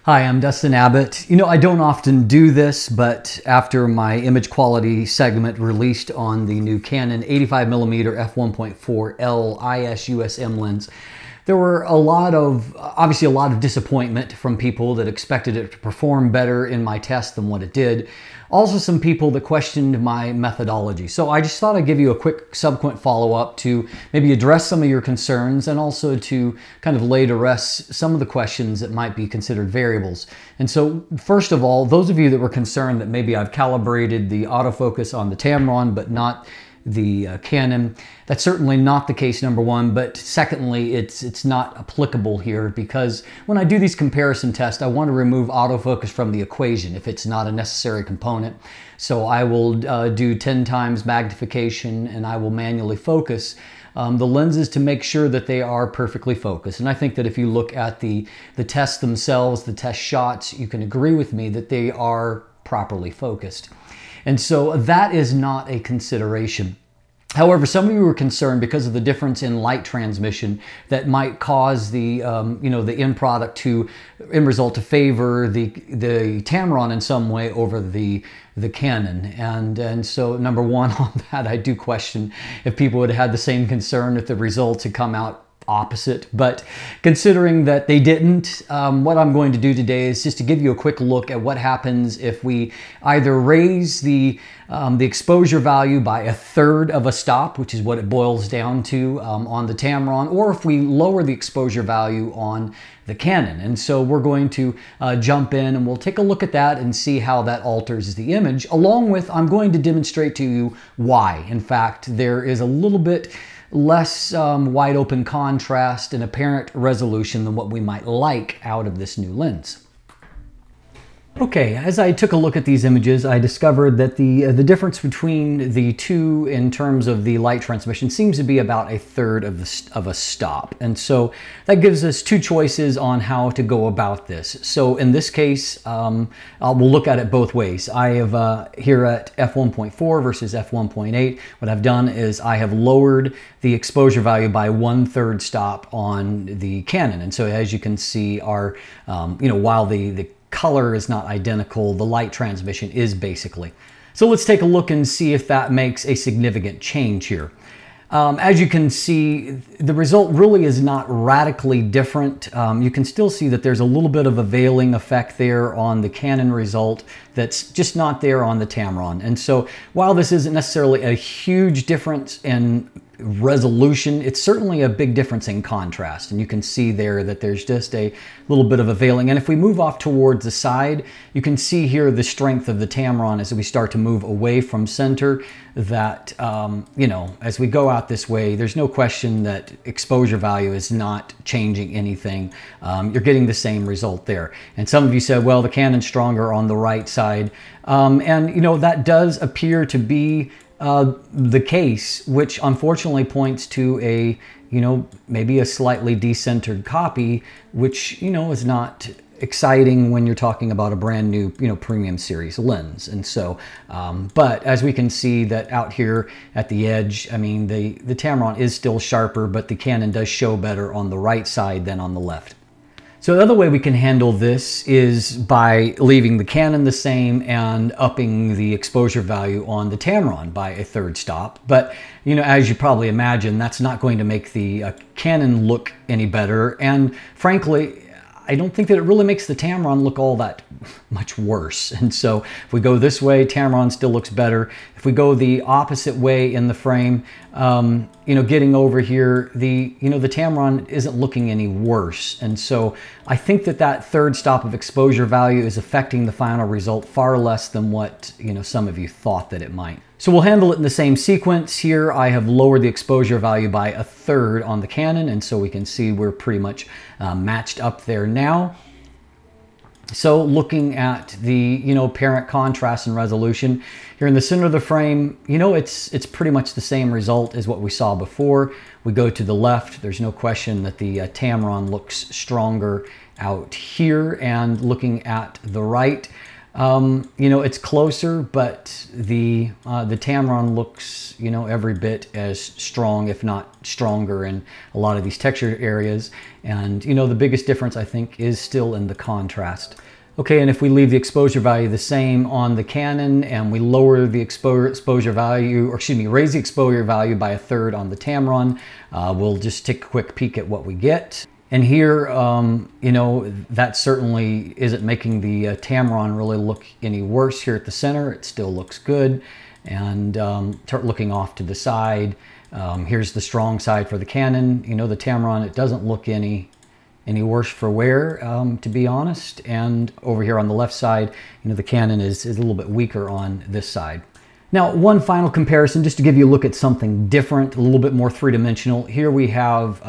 Hi, I'm Dustin Abbott. You know, I don't often do this, but after my image quality segment released on the new Canon 85mm f1.4L IS USM lens, there were obviously a lot of disappointment from people that expected it to perform better in my test than what it did. Also some people that questioned my methodology. So I just thought I'd give you a quick subsequent follow-up to maybe address some of your concerns and also to kind of lay to rest some of the questions that might be considered variables. And so first of all, those of you that were concerned that maybe I've calibrated the autofocus on the Tamron but not the Canon, that's certainly not the case, number one, but secondly, it's not applicable here because when I do these comparison tests, I want to remove autofocus from the equation if it's not a necessary component. So I will do 10 times magnification and I will manually focus the lenses to make sure that they are perfectly focused. And I think that if you look at the tests themselves, the test shots, you can agree with me that they are properly focused. And so that is not a consideration. However, some of you were concerned because of the difference in light transmission that might cause the the end product to, end result, to favor the Tamron in some way over the Canon. And so number one on that, I do question if people would have had the same concern if the results had come out opposite, but considering that they didn't, what I'm going to do today is just to give you a quick look at what happens if we either raise the exposure value by 1/3 of a stop, which is what it boils down to on the Tamron, or if we lower the exposure value on the Canon. And so we're going to jump in and we'll take a look at that and see how that alters the image, along with I'm going to demonstrate to you why. In fact, there is a little bit less wide open contrast and apparent resolution than what we might like out of this new lens. Okay, as I took a look at these images, I discovered that the difference between the two in terms of the light transmission seems to be about 1/3 of a stop. And so that gives us two choices on how to go about this. So in this case, we'll look at it both ways. I have here at f1.4 versus f1.8, what I've done is I have lowered the exposure value by 1/3 stop on the Canon. And so as you can see, our, while the color is not identical, the light transmission is basically. So let's take a look and see if that makes a significant change here. As you can see, the result really is not radically different. You can still see that there's a little bit of a veiling effect there on the Canon result that's just not there on the Tamron. And so while this isn't necessarily a huge difference in resolution, it's certainly a big difference in contrast. And you can see there that there's just a little bit of a veiling. And if we move off towards the side, you can see here the strength of the Tamron as we start to move away from center, that, as we go out this way, there's no question that exposure value is not changing anything. You're getting the same result there. And some of you said, well, the Canon's stronger on the right side. That does appear to be the case, which unfortunately points to a, maybe a slightly decentered copy, which, is not exciting when you're talking about a brand new, premium series lens. And so, but as we can see that out here at the edge, I mean, the Tamron is still sharper, but the Canon does show better on the right side than on the left. So the other way we can handle this is by leaving the Canon the same and upping the exposure value on the Tamron by 1/3 stop. But, as you probably imagine, that's not going to make the Canon look any better. And frankly, I don't think that it really makes the Tamron look all that much worse. And so if we go this way, Tamron still looks better. If we go the opposite way in the frame, getting over here, the Tamron isn't looking any worse. And so I think that 1/3 stop of exposure value is affecting the final result far less than what, some of you thought that it might. So we'll handle it in the same sequence. Here I have lowered the exposure value by 1/3 on the Canon, and so we can see we're pretty much matched up there now. So looking at the apparent contrast and resolution here in the center of the frame, it's pretty much the same result as what we saw before. We go to the left, there's no question that the Tamron looks stronger out here, and looking at the right, You know, it's closer, but the Tamron looks, you know, every bit as strong, if not stronger, in a lot of these texture areas. And, you know, the biggest difference, I think, is still in the contrast. Okay, and if we leave the exposure value the same on the Canon and we lower the exposure value, or excuse me, raise the exposure value by 1/3 on the Tamron, we'll just take a quick peek at what we get. And here, you know, that certainly isn't making the Tamron really look any worse here at the center. It still looks good. And looking off to the side, here's the strong side for the Canon. You know, the Tamron, it doesn't look any worse for wear, to be honest. And over here on the left side, you know, the Canon is a little bit weaker on this side. Now, one final comparison, just to give you a look at something different, a little bit more three-dimensional. Here we have,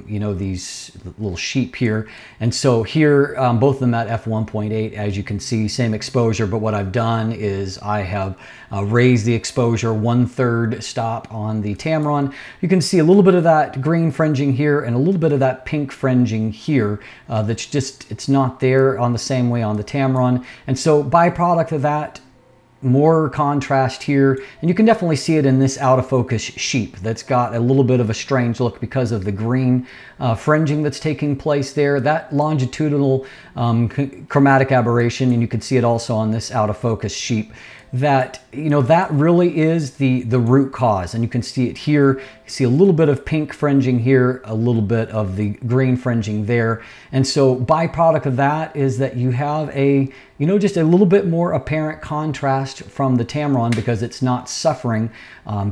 you know, these little sheep here. And so here, both of them at f1.8, as you can see, same exposure. But what I've done is I have raised the exposure 1/3 stop on the Tamron. You can see a little bit of that green fringing here and a little bit of that pink fringing here. That's just, it's not there on the same way on the Tamron. And so byproduct of that, more contrast here, and you can definitely see it in this autofocus sheep that's got a little bit of a strange look because of the green fringing that's taking place there. That longitudinal chromatic aberration, and you can see it also on this autofocus sheep, that, you know, that really is the root cause. And you can see it here. You see a little bit of pink fringing here, a little bit of the green fringing there. And so byproduct of that is that you have a, you know, just a little bit more apparent contrast from the Tamron because it's not suffering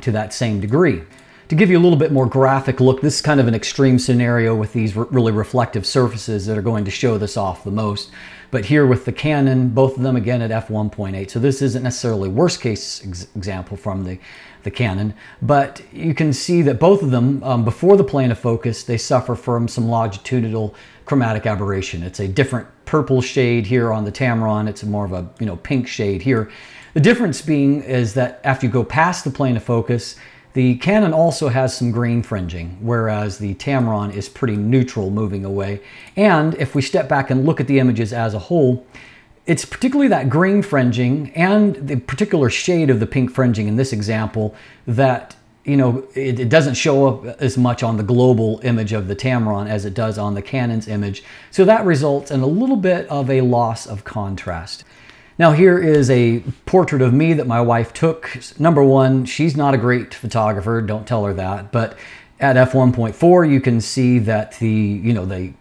to that same degree. To give you a little bit more graphic look, this is kind of an extreme scenario with these really reflective surfaces that are going to show this off the most. But here with the Canon, both of them again at f1.8. So this isn't necessarily worst case example from the Canon, but you can see that both of them, before the plane of focus, they suffer from some longitudinal chromatic aberration. It's a different purple shade here on the Tamron. It's more of a, you know, pink shade here. The difference being is that after you go past the plane of focus, the Canon also has some green fringing, whereas the Tamron is pretty neutral moving away. And if we step back and look at the images as a whole, it's particularly that green fringing and the particular shade of the pink fringing in this example that, you know, it doesn't show up as much on the global image of the Tamron as it does on the Canon's image. So that results in a little bit of a loss of contrast. Now here is a portrait of me that my wife took. Number one, she's not a great photographer, don't tell her that, but at f1.4 you can see that the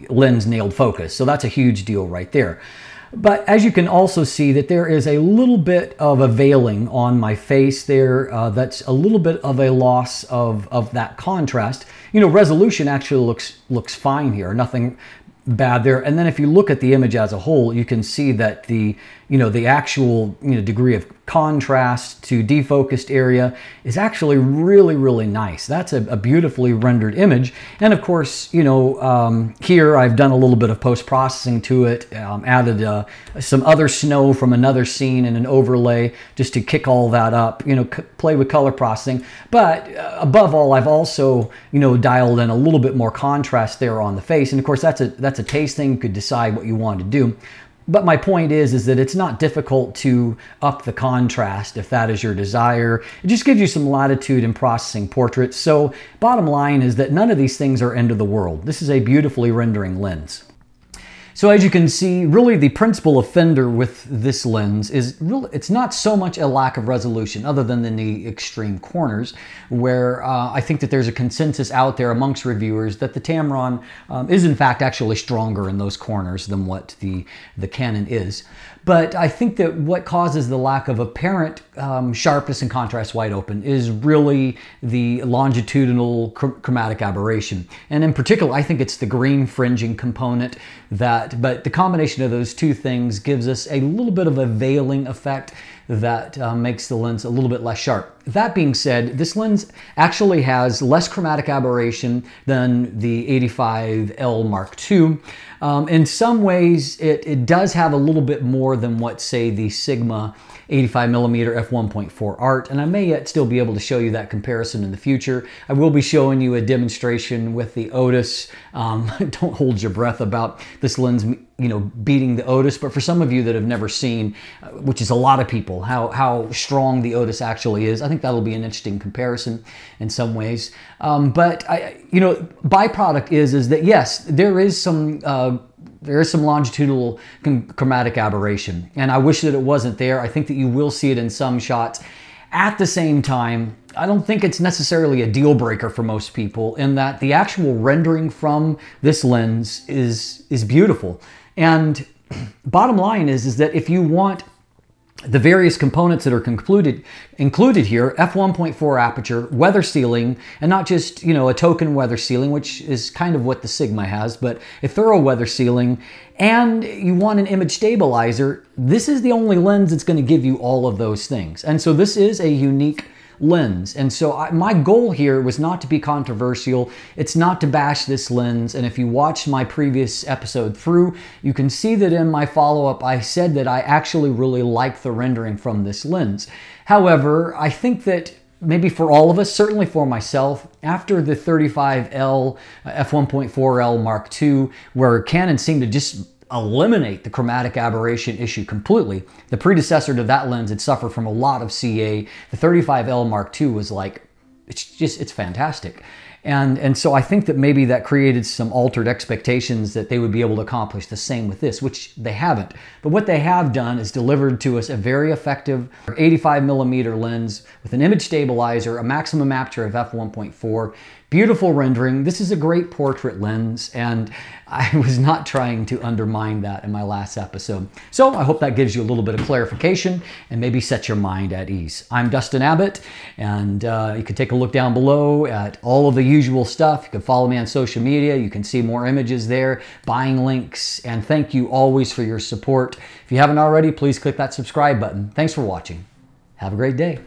lens nailed focus. So that's a huge deal right there. But as you can also see that there is a little bit of a veiling on my face there. That's a little bit of a loss of that contrast. You know, resolution actually looks fine here, nothing bad there. And then if you look at the image as a whole, you can see that the actual degree of contrast to defocused area is actually really nice. That's a beautifully rendered image. And of course, here I've done a little bit of post-processing to it, added some other snow from another scene and an overlay just to kick all that up, play with color processing. But above all, I've also, dialed in a little bit more contrast there on the face. And of course, that's a taste thing. You could decide what you want to do. But my point is that it's not difficult to up the contrast if that is your desire. It just gives you some latitude in processing portraits. So bottom line is that none of these things are end of the world. This is a beautifully rendering lens. So as you can see, really the principal offender with this lens is really, it's not so much a lack of resolution other than in the extreme corners, where I think that there's a consensus out there amongst reviewers that the Tamron is in fact actually stronger in those corners than what the Canon is. But I think that what causes the lack of apparent sharpness and contrast wide open is really the longitudinal chromatic aberration. And in particular, I think it's the green fringing component but the combination of those two things gives us a little bit of a veiling effect that makes the lens a little bit less sharp. That being said, this lens actually has less chromatic aberration than the 85L Mark II. In some ways, it does have a little bit more than what, say, the Sigma 85mm f1.4 art, and I may yet still be able to show you that comparison in the future. I will be showing you a demonstration with the Otis. Don't hold your breath about this lens, you know, beating the Otis, but for some of you that have never seen, which is a lot of people, how strong the Otis actually is, I think that'll be an interesting comparison in some ways. But you know, byproduct is that yes, there is some longitudinal chromatic aberration, and I wish that it wasn't there. I think that you will see it in some shots. At the same time, I don't think it's necessarily a deal breaker for most people, in that the actual rendering from this lens is beautiful. And bottom line is that if you want the various components that are included here, f1.4 aperture, weather sealing, and not just, you know, a token weather sealing, which is kind of what the Sigma has, but a thorough weather sealing, and you want an image stabilizer, this is the only lens that's going to give you all of those things. And so this is a unique lens. And so my goal here was not to be controversial. It's not to bash this lens. And if you watched my previous episode through, you can see that in my follow-up, I said that I actually really like the rendering from this lens. However, I think that maybe for all of us, certainly for myself, after the 35L f1.4L Mark II, where Canon seemed to just eliminate the chromatic aberration issue completely. The predecessor to that lens had suffered from a lot of CA. The 35L Mark II was like, it's fantastic. And so I think that maybe that created some altered expectations that they would be able to accomplish the same with this, which they haven't. But what they have done is delivered to us a very effective 85mm lens with an image stabilizer, a maximum aperture of f1.4, beautiful rendering. This is a great portrait lens, and I was not trying to undermine that in my last episode. So I hope that gives you a little bit of clarification and maybe set your mind at ease. I'm Dustin Abbott, and you can take a look down below at all of the usual stuff. You can follow me on social media. You can see more images there, buying links, and thank you always for your support. If you haven't already, please click that subscribe button. Thanks for watching. Have a great day.